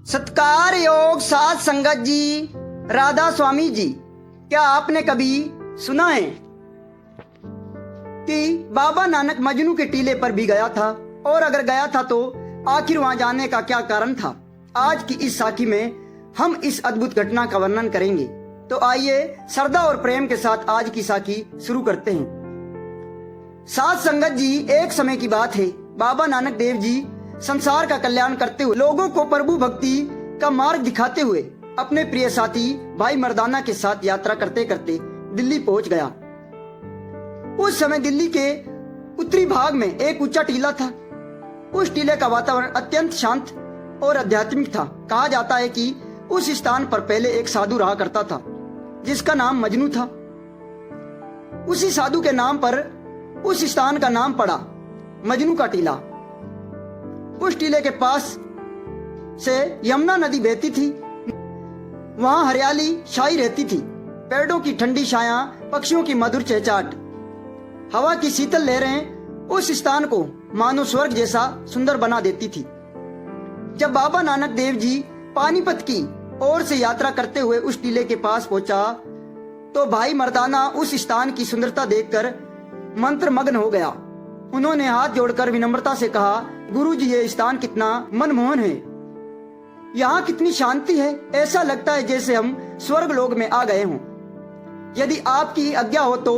सत्कार योग साध संगत जी, राधा स्वामी जी, क्या आपने कभी सुना है कि बाबा नानक मजनू के टीले पर भी गया था? और अगर गया था तो आखिर वहां जाने का क्या कारण था? आज की इस साखी में हम इस अद्भुत घटना का वर्णन करेंगे। तो आइए श्रद्धा और प्रेम के साथ आज की साखी शुरू करते हैं। साध संगत जी, एक समय की बात है, बाबा नानक देव जी संसार का कल्याण करते हुए, लोगों को प्रभु भक्ति का मार्ग दिखाते हुए अपने प्रिय साथी भाई मर्दाना के साथ यात्रा करते करते दिल्ली पहुंच गया। उस समय दिल्ली के उत्तरी भाग में एक ऊंचा टीला था। उस टीले का वातावरण अत्यंत शांत और आध्यात्मिक था। कहा जाता है कि उस स्थान पर पहले एक साधु रहा करता था जिसका नाम मजनू था। उसी साधु के नाम पर उस स्थान का नाम पड़ा मजनू का टीला। उस टीले के पास से यमुना नदी बहती थी। वहां हरियाली छाई रहती थी, पेड़ों की ठंडी छाया, पक्षियों की मधुर चहचहाट, हवा की शीतल लहरें उस स्थान को मानो स्वर्ग जैसा सुंदर बना देती थी। जब बाबा नानक देव जी पानीपत की ओर से यात्रा करते हुए उस टीले के पास पहुंचा तो भाई मर्दाना उस स्थान की सुंदरता देखकर मंत्रमग्न हो गया। उन्होंने हाथ जोड़कर विनम्रता से कहा, गुरुजी, ये स्थान कितना मनमोहन है, यहाँ कितनी शांति है, ऐसा लगता है जैसे हम स्वर्ग लोक में आ गए हों। यदि आपकी आज्ञा हो तो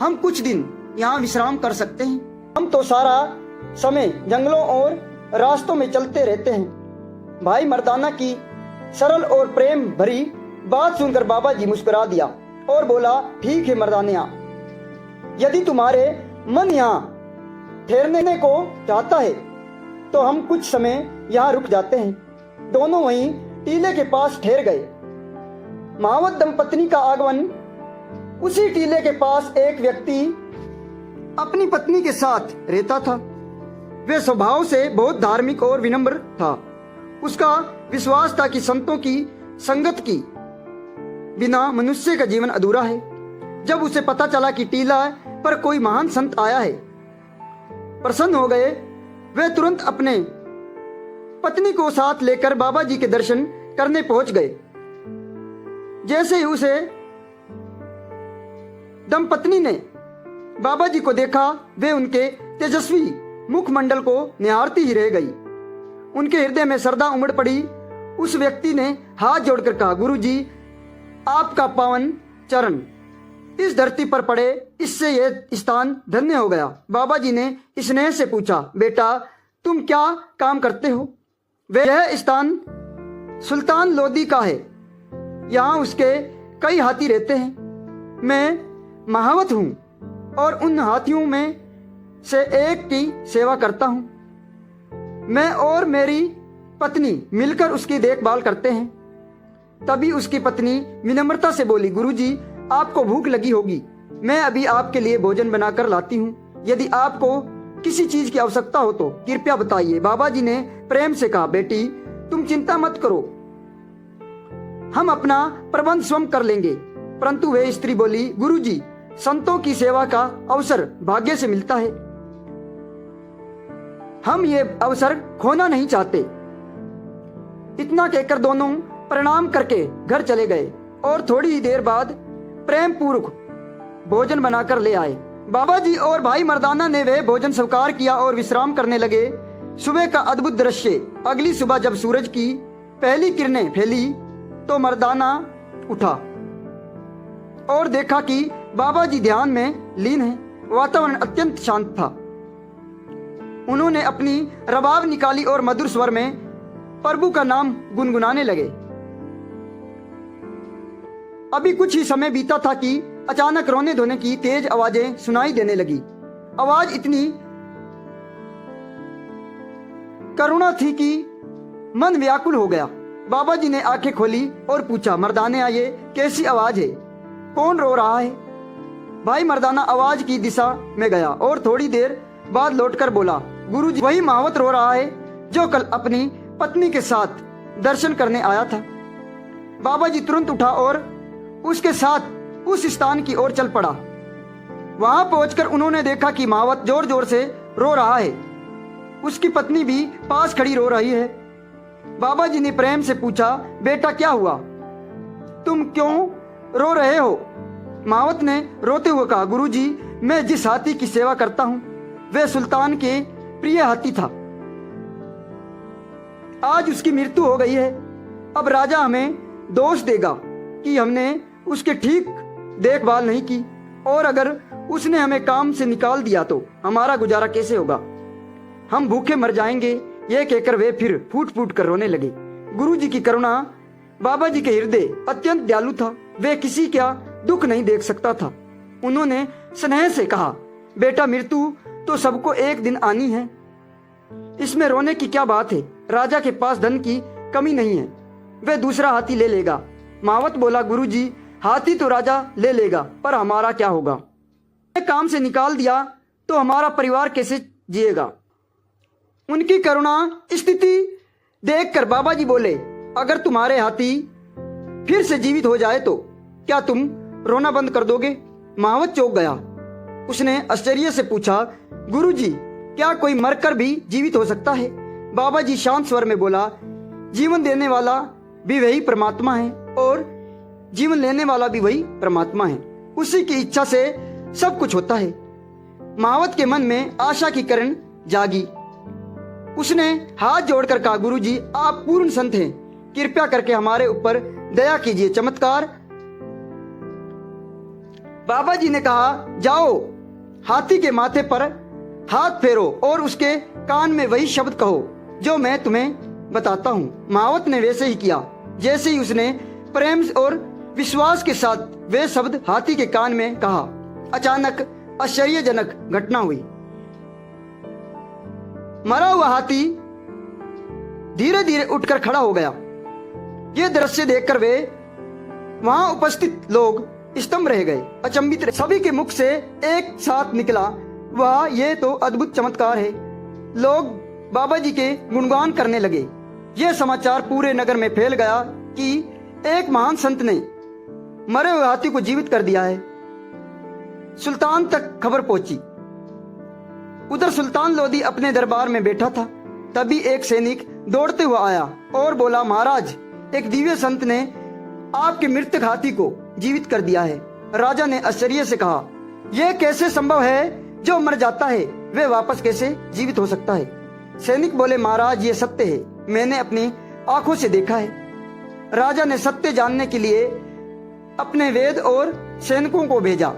हम कुछ दिन यहाँ विश्राम कर सकते हैं। हम तो सारा समय जंगलों और रास्तों में चलते रहते हैं। भाई मर्दाना की सरल और प्रेम भरी बात सुनकर बाबा जी मुस्कुरा दिया और बोला, ठीक है मर्दानिया, यदि तुम्हारे मन यहाँ ठहरने को चाहता है तो हम कुछ समय यहाँ रुक जाते हैं। दोनों वहीं टीले के पास ठहर गए। महावत दंपत्ति का आगमन। उसी टीले के पास एक व्यक्ति अपनी पत्नी के साथ रहता था। वे स्वभाव से बहुत धार्मिक और विनम्र था। उसका विश्वास था कि संतों की संगत की बिना मनुष्य का जीवन अधूरा है। जब उसे पता चला कि टीला पर कोई महान संत आया है, प्रसन्न हो गए। वे तुरंत अपने पत्नी को साथ लेकर बाबा जी के दर्शन करने पहुंच गए। जैसे ही उसे दंपत्नी ने बाबा जी को देखा, वे उनके तेजस्वी मुखमंडल को निहारती ही रह गई। उनके हृदय में श्रद्धा उमड़ पड़ी। उस व्यक्ति ने हाथ जोड़कर कहा, गुरुजी, आपका पावन चरण इस धरती पर पड़े, इससे यह स्थान धन्य हो गया। बाबा जी ने स्नेह से पूछा, बेटा तुम क्या काम करते हो? यह स्थान सुल्तान लोदी का है, यहाँ उसके कई हाथी रहते हैं। मैं महावत हूँ और उन हाथियों में से एक की सेवा करता हूँ। मैं और मेरी पत्नी मिलकर उसकी देखभाल करते हैं। तभी उसकी पत्नी विनम्रता से बोली, गुरुजी, आपको भूख लगी होगी, मैं अभी आपके लिए भोजन बनाकर लाती हूँ। यदि आपको किसी चीज की आवश्यकता हो तो कृपया बताइए। बाबा जी ने प्रेम से कहा, बेटी तुम चिंता मत करो, हम अपना प्रबंध स्वयं कर लेंगे। परंतु वह स्त्री बोली, गुरुजी, संतों की सेवा का अवसर भाग्य से मिलता है, हम ये अवसर खोना नहीं चाहते। इतना कहकर दोनों प्रणाम करके घर चले गए और थोड़ी ही देर बाद प्रेम पूर्वक भोजन बनाकर ले आए। बाबा जी और भाई मर्दाना ने वह भोजन स्वीकार किया और विश्राम करने लगे। सुबह का अद्भुत दृश्य। अगली सुबह जब सूरज की पहली किरणें फैली तो मर्दाना उठा और देखा कि बाबा जी ध्यान में लीन हैं। वातावरण अत्यंत शांत था। उन्होंने अपनी रबाब निकाली और मधुर स्वर में प्रभु का नाम गुनगुनाने लगे। अभी कुछ ही समय बीता था कि अचानक रोने धोने की तेज आवाजें सुनाई देने लगी। आवाज इतनी करुणा थी कि मन व्याकुल हो गया। बाबा जी ने आंखें खोली और पूछा, मर्दाना, ये कैसी आवाज है? कौन रो रहा है? भाई मर्दाना आवाज की दिशा में गया और थोड़ी देर बाद लौटकर बोला, गुरुजी, वही महावत रो रहा है जो कल अपनी पत्नी के साथ दर्शन करने आया था। बाबा जी तुरंत उठा और उसके साथ उस स्थान की ओर चल पड़ा। वहां पहुंचकर उन्होंने देखा कि महावत जोर जोर से रो रहा है। उसकी पत्नी भी पास खड़ी रो रही है। बाबा जी ने प्रेम से पूछा, बेटा क्या हुआ, तुम क्यों रो रहे हो? मावत ने रोते हुए कहा, गुरुजी, मैं जिस हाथी की सेवा करता हूं वह सुल्तान के प्रिय हाथी था। आज उसकी मृत्यु हो गई है। अब राजा हमें दोष देगा कि हमने उसके ठीक देखभाल नहीं की, और अगर उसने हमें काम से निकाल दिया तो हमारा गुजारा कैसे होगा? हम भूखे मर जाएंगे। यह कहकर वे फिर फूट फूट कर रोने लगे। गुरुजी की करुणा, बाबा जी के हृदय अत्यंत दयालु था। वे किसी का दुख नहीं देख सकता था। उन्होंने स्नेह से कहा, बेटा, मृत्यु तो सबको एक दिन आनी है, इसमें रोने की क्या बात है? राजा के पास धन की कमी नहीं है, वह दूसरा हाथी ले लेगा। मावत बोला, गुरुजी, हाथी तो राजा ले लेगा, पर हमारा क्या होगा? काम से निकाल दिया तो हमारा परिवार कैसे जिएगा? उनकी करुणा स्थिति देखकर बाबा जी बोले, अगर तुम्हारे हाथी फिर से जीवित हो जाए तो क्या तुम रोना बंद कर दोगे? मावत चौंक गया। उसने आश्चर्य से पूछा, गुरुजी, क्या कोई मरकर भी जीवित हो सकता है? बाबा जी शांत स्वर में बोला, जीवन देने वाला भी वही परमात्मा है और जीवन लेने वाला भी वही परमात्मा है। उसी की इच्छा से सब कुछ होता है। मावत के मन में आशा की किरण जागी। उसने हाथ जोड़कर कहा, गुरुजी, आप पूर्ण संत हैं, कृपया करके हमारे ऊपर दया कीजिए, चमत्कार। बाबा जी ने कहा, जाओ, हाथी के माथे पर हाथ फेरो और उसके कान में वही शब्द कहो जो मैं तुम्हें बताता हूं। मावत ने वैसे ही किया। जैसे ही उसने प्रेम और विश्वास के साथ वे शब्द हाथी के कान में कहा, अचानक आश्चर्यजनक घटना हुई। मरा हुआ हाथी धीरे धीरे उठकर खड़ा हो गया। यह दृश्य देखकर वे वहां उपस्थित लोग स्तंभ रह गए, अचंभित रहे। सभी के मुख से एक साथ निकला, वाह, ये तो अद्भुत चमत्कार है। लोग बाबा जी के गुणगान करने लगे। यह समाचार पूरे नगर में फैल गया कि एक महान संत ने मरे हुए हाथी को जीवित कर दिया है। सुल्तान तक खबर पहुंची। उधर सुल्तान लोदी अपने दरबार में बैठा था। तभी एक सैनिक दौड़ते हुआ आया और बोला, महाराज, एक दिव्य संत ने आपके मृतक हाथी को जीवित कर दिया है। राजा ने आश्चर्य से कहा, यह कैसे संभव है? जो मर जाता है वह वापस कैसे जीवित हो सकता है? सैनिक बोले, महाराज, ये सत्य है, मैंने अपनी आंखों से देखा है। राजा ने सत्य जानने के लिए अपने वेद और सैनिकों को भेजा।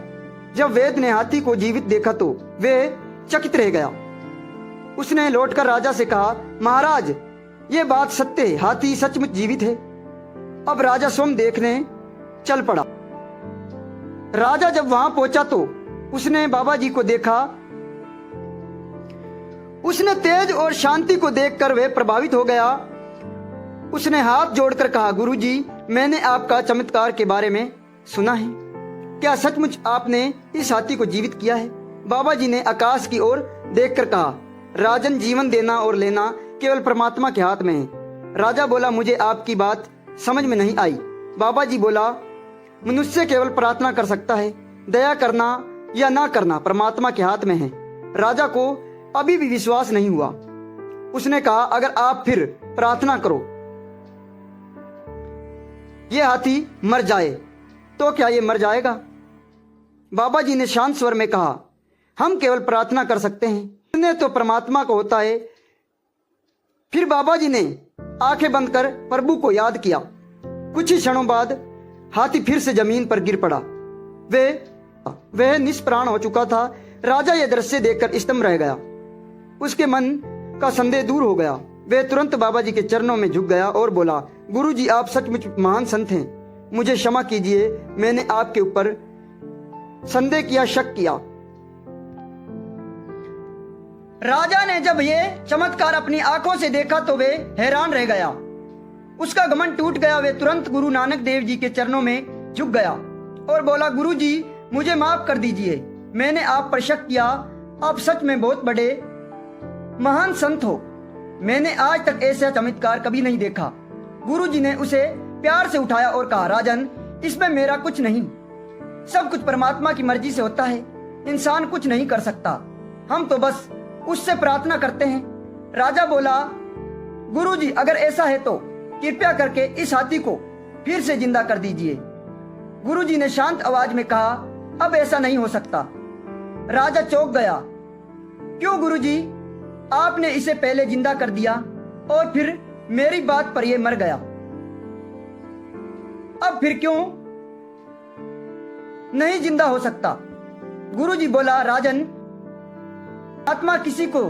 जब वेद ने हाथी को जीवित देखा तो वे चकित रह गया। उसने लौटकर राजा से कहा, महाराज, ये बात सत्य है, हाथी सचमुच जीवित है। अब राजा स्वयं देखने चल पड़ा। राजा जब वहां पहुंचा तो उसने बाबा जी को देखा। उसने तेज और शांति को देखकर वह प्रभावित हो गया। उसने हाथ जोड़कर कहा, गुरुजी, मैंने आपका चमत्कार के बारे में सुना है। क्या सचमुच आपने इस हाथी को जीवित किया है? बाबा जी ने आकाश की ओर देखकर कहा, राजन, जीवन देना और लेना केवल परमात्मा के हाथ में है। राजा बोला, मुझे आपकी बात समझ में नहीं आई। बाबा जी बोला, मनुष्य केवल प्रार्थना कर सकता है, दया करना या ना करना परमात्मा के हाथ में है। राजा को अभी भी विश्वास नहीं हुआ। उसने कहा, अगर आप फिर प्रार्थना करो, ये हाथी मर जाए तो क्या ये मर जाएगा? बाबा जी ने शांत स्वर में कहा, हम केवल प्रार्थना कर सकते हैं, निर्णय तो परमात्मा को होता है। फिर बाबा जी ने आंखें बंद कर प्रभु को याद किया। कुछ ही क्षणों बाद हाथी फिर से जमीन पर गिर पड़ा। वह निष्प्राण हो चुका था। राजा यह दृश्य देखकर स्तंभ रह गया। उसके मन का संदेह दूर हो गया। वह तुरंत बाबा जी के चरणों में झुक गया और बोला, गुरुजी, आप सचमुच महान संत हैं, मुझे क्षमा कीजिए, मैंने आपके ऊपर संदेह किया, शक किया। राजा ने जब ये चमत्कार अपनी आंखों से देखा तो वे हैरान रह गया। उसका घमंड टूट गया। वे तुरंत गुरु नानक देव जी के चरणों में झुक गया और बोला, गुरुजी, मुझे माफ कर दीजिए, मैंने आप पर शक किया। आप सच में बहुत बड़े महान संत हो। मैंने आज तक ऐसा चमत्कार कभी नहीं देखा। गुरुजी ने उसे प्यार से उठाया और कहा, राजन, इसमें मेरा कुछ नहीं, सब कुछ परमात्मा की मर्जी से होता है। इंसान कुछ नहीं कर सकता, हम तो बस उससे प्रार्थना करते हैं। राजा बोला, गुरुजी, अगर ऐसा है तो कृपया करके इस हाथी को फिर से जिंदा कर दीजिए। गुरुजी ने शांत आवाज में कहा, अब ऐसा नहीं हो सकता। राजा चौंक गया। क्यों गुरुजी? आपने इसे पहले जिंदा कर दिया और फिर मेरी बात पर यह मर गया, अब फिर क्यों नहीं जिंदा हो सकता? गुरुजी बोला, राजन, आत्मा किसी को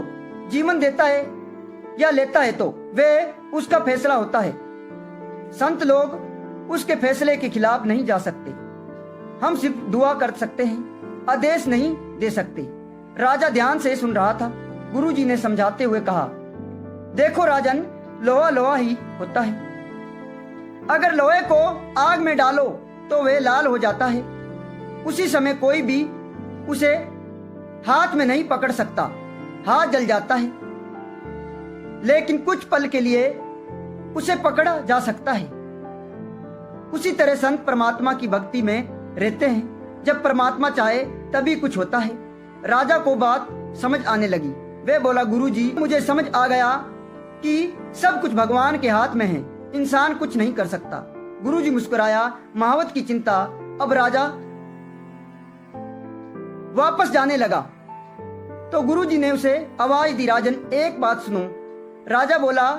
जीवन देता है या लेता है तो वे उसका फैसला होता है। संत लोग उसके फैसले के खिलाफ नहीं जा सकते। हम सिर्फ दुआ कर सकते हैं, आदेश नहीं दे सकते। राजा ध्यान से सुन रहा था। गुरुजी ने समझाते हुए कहा, देखो राजन, लोहा लोहा ही होता है। अगर लोहे को आग में डालो तो वह लाल हो जाता है। उसी समय कोई भी उसे हाथ में नहीं पकड़ सकता, हाथ जल जाता है, लेकिन कुछ पल के लिए उसे पकड़ा जा सकता है। उसी तरह संत परमात्मा की भक्ति में रहते हैं। जब परमात्मा चाहे तभी कुछ होता है। राजा को बात समझ आने लगी। वे बोला, गुरुजी, मुझे समझ आ गया कि सब कुछ भगवान के हाथ में है, इंसान कुछ नहीं कर सकता। गुरुजी मुस्कुराया। महावत की चिंता। अब राजा वापस जाने लगा तो गुरुजी ने उसे आवाज दी, राजन, एक बात सुनो। राजा बोला,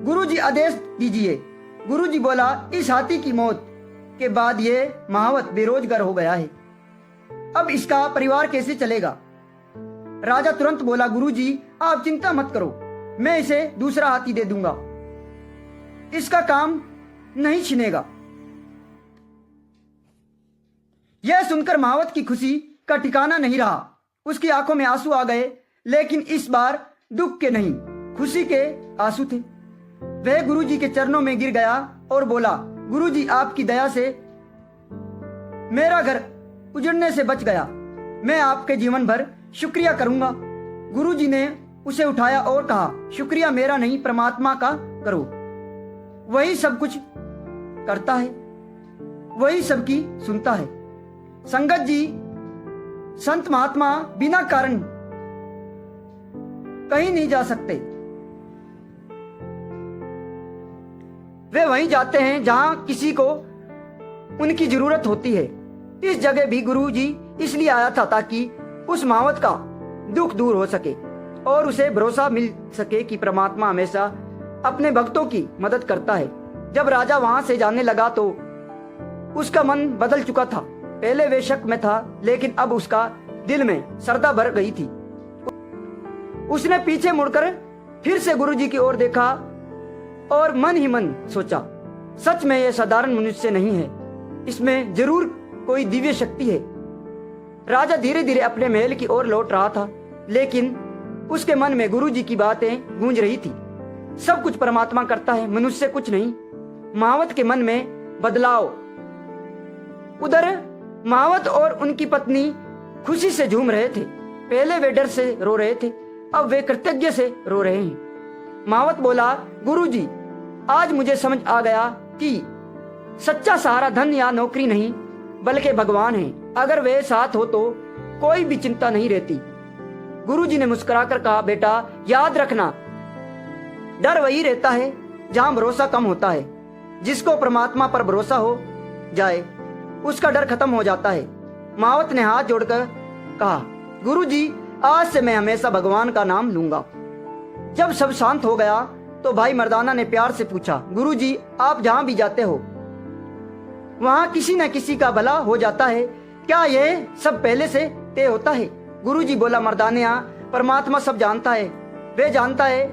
गुरुजी आदेश दीजिए। गुरुजी बोला, इस हाथी की मौत के बाद ये महावत बेरोजगार हो गया है, अब इसका परिवार कैसे चलेगा? राजा तुरंत बोला, गुरुजी, आप चिंता मत करो, मैं इसे दूसरा हाथी दे दूंगा, इसका काम नहीं छिनेगा। यह सुनकर महावत की खुशी का ठिकाना नहीं रहा। उसकी आंखों में आंसू आ गए, लेकिन इस बार दुख के नहीं, खुशी के आंसू थे। वह गुरुजी के चरणों में गिर गया और बोला, गुरुजी, आपकी दया से मेरा घर उजड़ने से बच गया, मैं आपके जीवन भर शुक्रिया करूंगा। गुरुजी ने उसे उठाया और कहा, शुक्रिया मेरा नहीं, परमात्मा का करो, वही सब कुछ करता है, वही सबकी सुनता है। संगत जी, संत महात्मा बिना कारण कहीं नहीं जा सकते। वे वहीं जाते हैं जहां किसी को उनकी जरूरत होती है। इस जगह भी गुरुजी इसलिए आया था ताकि उस महावत का दुख दूर हो सके और उसे भरोसा मिल सके कि परमात्मा हमेशा अपने भक्तों की मदद करता है। जब राजा वहां से जाने लगा तो उसका मन बदल चुका था। पहले वे शक में था, लेकिन अब उसका दिल में श्रद्धा भर गई थी। उसने पीछे मुड़कर फिर से गुरुजी की ओर देखा और मन ही मन सोचा, सच में यह साधारण मनुष्य नहीं है, इसमें जरूर कोई दिव्य शक्ति है। राजा धीरे धीरे अपने महल की ओर लौट रहा था, लेकिन उसके मन में गुरुजी की बातें गूंज रही थी। सब कुछ परमात्मा करता है, मनुष्य कुछ नहीं। महावत के मन में बदलाव। उधर महावत और उनकी पत्नी खुशी से झूम रहे थे। पहले वे डर से रो रहे थे, अब वे कृतज्ञ से रो रहे हैं। महावत बोला, गुरुजी, आज मुझे समझ आ गया कि सच्चा सहारा धन या नौकरी नहीं बल्कि भगवान है। अगर वे साथ हो तो कोई भी चिंता नहीं रहती। गुरुजी ने मुस्कुराकर कहा, बेटा, याद रखना, डर वही रहता है जहां भरोसा कम होता है। जिसको परमात्मा पर भरोसा हो जाए उसका डर खत्म हो जाता है। महावत ने हाथ जोड़कर कहा, गुरुजी, आज से मैं हमेशा भगवान का नाम लूंगा। जब सब शांत हो गया तो भाई मर्दाना ने प्यार से पूछा, गुरुजी, आप जहां भी जाते हो वहां किसी न किसी का भला हो जाता है, क्या यह सब पहले से तय होता है? गुरुजी बोला, मर्दानिया, परमात्मा सब जानता है। वे जानता है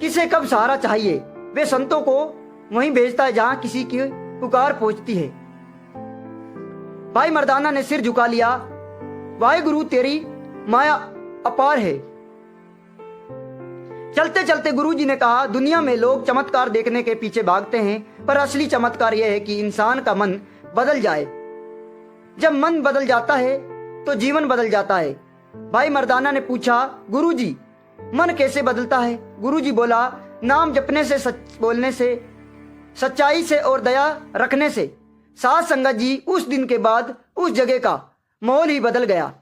किसे कब सहारा चाहिए। वे संतों को वहीं भेजता है जहां किसी की पुकार पहुंचती है। भाई मर्दाना ने सिर झुका लिया। वाहे गुरु, तेरी माया अपार है। चलते चलते गुरुजी ने कहा, दुनिया में लोग चमत्कार देखने के पीछे भागते हैं, पर असली चमत्कार यह है कि इंसान का मन बदल जाए। जब मन बदल जाता है तो जीवन बदल जाता है। भाई मर्दाना ने पूछा, गुरुजी, मन कैसे बदलता है? गुरुजी बोला, नाम जपने से, सच बोलने से, सच्चाई से और दया रखने से। साथ संगत जी, उस दिन के बाद उस जगह का माहौल ही बदल गया।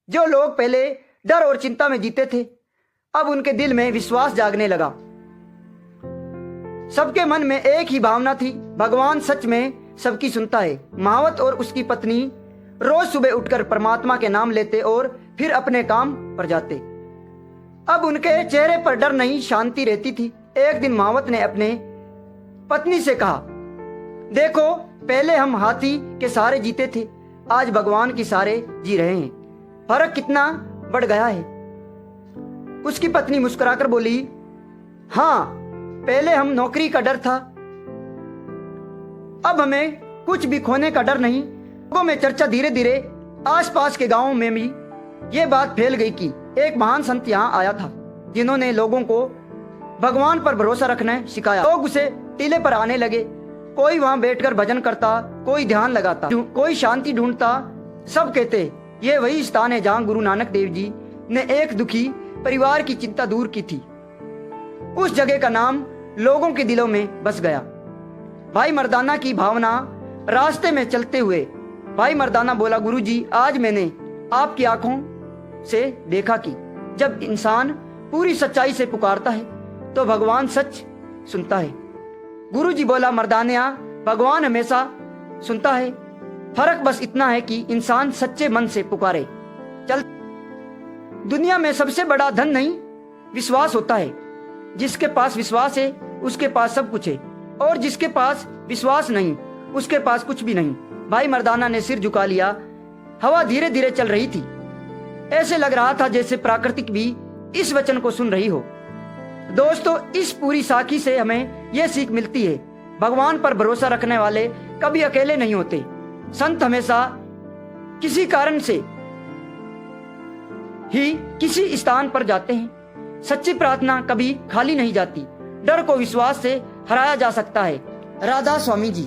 जो लोग पहले डर और चिंता में जीते थे अब उनके दिल में विश्वास जागने लगा। सबके मन में एक ही भावना थी, भगवान सच में सबकी सुनता है। महावत और उसकी पत्नी रोज सुबह उठकर परमात्मा के नाम लेते और फिर अपने काम पर जाते। अब उनके चेहरे पर डर नहीं, शांति रहती थी। एक दिन महावत ने अपने पत्नी से कहा, देखो पहले हम हाथी के सहारे जीते थे, आज भगवान के सहारे जी रहे हैं, फर्क कितना बढ़ गया है। उसकी पत्नी मुस्कुराकर बोली, हाँ पहले हम नौकरी का डर था, अब हमें कुछ भी खोने का डर नहीं। लोगों में चर्चा धीरे धीरे आसपास के गांवों में भी ये बात फैल गई कि एक महान संत यहाँ आया था, जिन्होंने लोगों को भगवान पर भरोसा रखना सिखाया। लोग उसे टीले पर आने लगे, कोई वहां बैठकर भजन करता, कोई ध्यान लगाता, कोई शांति ढूंढता। सब कहते ये वही स्थान है जहां गुरु नानक देव जी ने एक दुखी परिवार की चिंता दूर की थी। उस जगह का नाम लोगों के दिलों में बस गया। भाई मर्दाना की भावना। रास्ते में चलते हुए भाई मर्दाना बोला, गुरुजी आज मैंने आपकी आंखों से देखा कि जब इंसान पूरी सच्चाई से पुकारता है तो भगवान सच सुनता है। गुरुजी बोला, मर्दानिया भगवान हमेशा सुनता है, फर्क बस इतना है कि इंसान सच्चे मन से पुकारे। चल, दुनिया में सबसे बड़ा धन नहीं विश्वास होता है। जिसके पास विश्वास है उसके पास सब कुछ है, और जिसके पास विश्वास नहीं उसके पास कुछ भी नहीं। भाई मर्दाना ने सिर झुका लिया। हवा धीरे धीरे चल रही थी, ऐसे लग रहा था जैसे प्राकृतिक भी इस वचन को सुन रही हो। दोस्तों, इस पूरी साखी से हमें यह सीख मिलती है, भगवान पर भरोसा रखने वाले कभी अकेले नहीं होते। संत हमेशा किसी कारण से ही किसी स्थान पर जाते हैं। सच्ची प्रार्थना कभी खाली नहीं जाती। डर को विश्वास से हराया जा सकता है। राधा स्वामी जी।